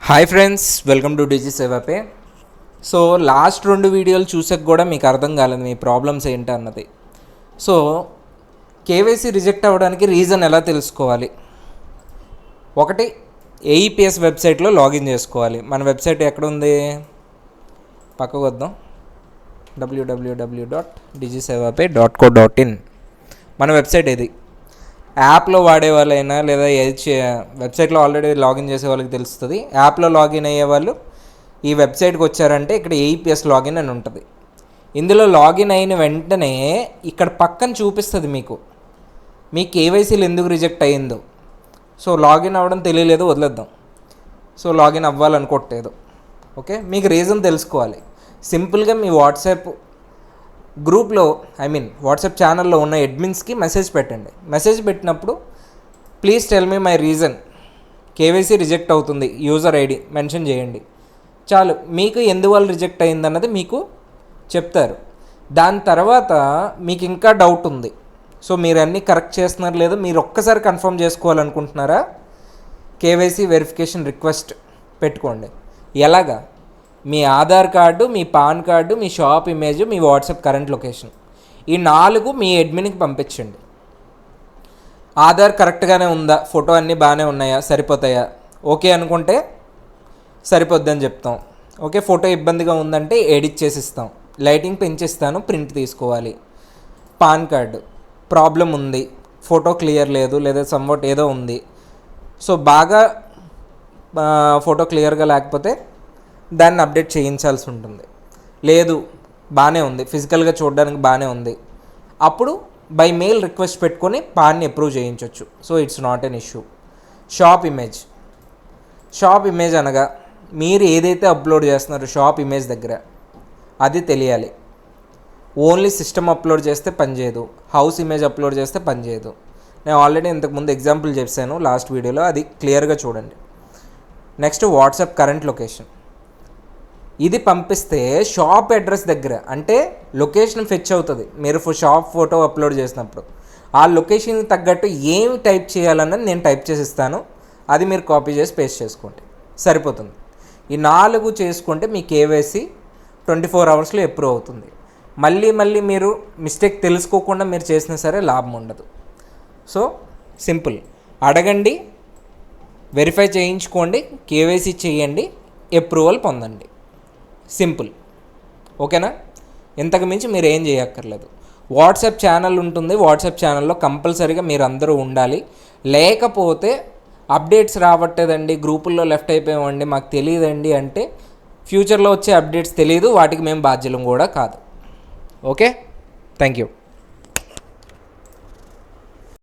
Hi friends, welcome to డిజి సేవాపే. So last 2 వీడియోలు చూసాక కూడా మీకు అర్థం కాలేదు మీ ప్రాబ్లమ్స్ ఏంటి అన్నది. సో కేవైసీ రిజెక్ట్ అవ్వడానికి రీజన్ ఎలా తెలుసుకోవాలి? ఒకటి, ఏఈపిఎస్ వెబ్సైట్లో లాగిన్ చేసుకోవాలి. మన వెబ్సైట్ ఎక్కడ ఉంది? పక్కకు వద్దాం. www.digisevape.co.in మన వెబ్సైట్ ఇది. యాప్లో వాడే వాళ్ళైనా లేదా వెబ్సైట్లో ఆల్రెడీ లాగిన్ చేసే వాళ్ళకి తెలుస్తుంది. యాప్లో లాగిన్ అయ్యే వాళ్ళు ఈ వెబ్సైట్కి వచ్చారంటే ఇక్కడ ఏఈపిఎస్ లాగిన్ అని ఉంటుంది. ఇందులో లాగిన్ అయిన వెంటనే ఇక్కడ పక్కన చూపిస్తుంది మీకు మీ కేవైసీలు ఎందుకు రిజెక్ట్ అయ్యిందో. సో లాగిన్ అవ్వడం తెలియలేదు, వదిలేద్దాం. సో లాగిన్ అవ్వాలనుకోవట్లేదు. ఓకే, మీకు రీజన్ తెలుసుకోవాలి. సింపుల్గా మీ వాట్సాప్ గ్రూప్లో వాట్సాప్ ఛానల్లో ఉన్న అడ్మిన్స్కి మెసేజ్ పెట్టండి. మెసేజ్ పెట్టినప్పుడు please tell me my reason, KYC reject అవుతుంది, యూజర్ ఐడి మెన్షన్ చేయండి. చాలు, మీకు ఎందువల్ల రిజెక్ట్ అయిందన్నది మీకు చెప్తారు. దాని తర్వాత మీకు ఇంకా డౌట్ ఉంది, సో మీరు అన్నీ కరెక్ట్ చేస్తున్నారు లేదా మీరు ఒక్కసారి కన్ఫర్మ్ చేసుకోవాలనుకుంటున్నారా, కేవైసీ వెరిఫికేషన్ రిక్వెస్ట్ పెట్టుకోండి. ఎలాగా? మీ ఆధార్ కార్డు, మీ పాన్ కార్డు, మీ షాప్ ఇమేజ్, మీ వాట్సాప్ కరెంట్ లొకేషన్, ఈ 4 మీ అడ్మిన్కి పంపించండి. ఆధార్ కరెక్ట్గానే ఉందా, ఫోటో అన్నీ బాగానే ఉన్నాయా, సరిపోతాయా? ఓకే అనుకుంటే సరిపోద్దని చెప్తాం. ఓకే, ఫోటో ఇబ్బందిగా ఉందంటే ఎడిట్ చేసి ఇస్తాం, లైటింగ్ పెంచిస్తాను, ప్రింట్ తీసుకోవాలి. పాన్ కార్డు ప్రాబ్లం ఉంది, ఫోటో క్లియర్ లేదు లేదా సమ్వాట్ ఏదో ఉంది, సో బాగా ఫోటో క్లియర్గా లేకపోతే దాన్ని అప్డేట్ చేయించాల్సి ఉంటుంది. లేదు బాగానే ఉంది, ఫిజికల్గా చూడడానికి బాగానే ఉంది, అప్పుడు బై మెయిల్ రిక్వెస్ట్ పెట్టుకొని పాన్ని అప్రూవ్ చేయించవచ్చు. So it's not an issue. Shop image అనగా మీరు ఏదైతే అప్లోడ్ చేస్తున్నారో షాప్ ఇమేజ్ దగ్గర అది తెలియాలి. ఓన్లీ సిస్టమ్ అప్లోడ్ చేస్తే పనిచేయదు, హౌస్ ఇమేజ్ అప్లోడ్ చేస్తే పనిచేయదు. నేను ఆల్రెడీ ఇంతకుముందు ఎగ్జాంపుల్ చెప్పాను లాస్ట్ వీడియోలో, అది క్లియర్గా చూడండి. నెక్స్ట్ వాట్సాప్ కరెంట్ లొకేషన్, ఇది పంపిస్తే షాప్ అడ్రస్ దగ్గర అంటే లొకేషన్ ఫెచ్ అవుతుంది. మీరు షాప్ ఫోటో అప్లోడ్ చేసినప్పుడు ఆ లొకేషన్కి తగ్గట్టు ఏమి టైప్ చేయాలన్నది నేను టైప్ చేసి ఇస్తాను, అది మీరు కాపీ చేసి పేస్ట్ చేసుకోండి, సరిపోతుంది. ఈ 4 చేసుకుంటే మీ కేవైసీ 24 అవర్స్లో అప్రూవ్ అవుతుంది. మళ్ళీ మీరు మిస్టేక్ తెలుసుకోకుండా మీరు చేసినా సరే లాభం ఉండదు. సో సింపుల్, అడగండి, వెరిఫై చేయించుకోండి, కేవైసీ చేయండి, అప్రూవల్ పొందండి. సింపుల్. ఓకేనా? ఇంతకు మించి మీరు ఏం చేయక్కర్లేదు. వాట్సాప్ ఛానల్ ఉంటుంది, వాట్సాప్ ఛానల్లో కంపల్సరీగా మీరు అందరూ ఉండాలి. లేకపోతే అప్డేట్స్ రావట్లేదండి, గ్రూపుల్లో లెఫ్ట్ అయిపోయామండి, మాకు తెలియదండి అంటే ఫ్యూచర్లో వచ్చే అప్డేట్స్ తెలియదు, వాటికి మేము బాధ్యులం కూడా కాదు. Okay, thank you.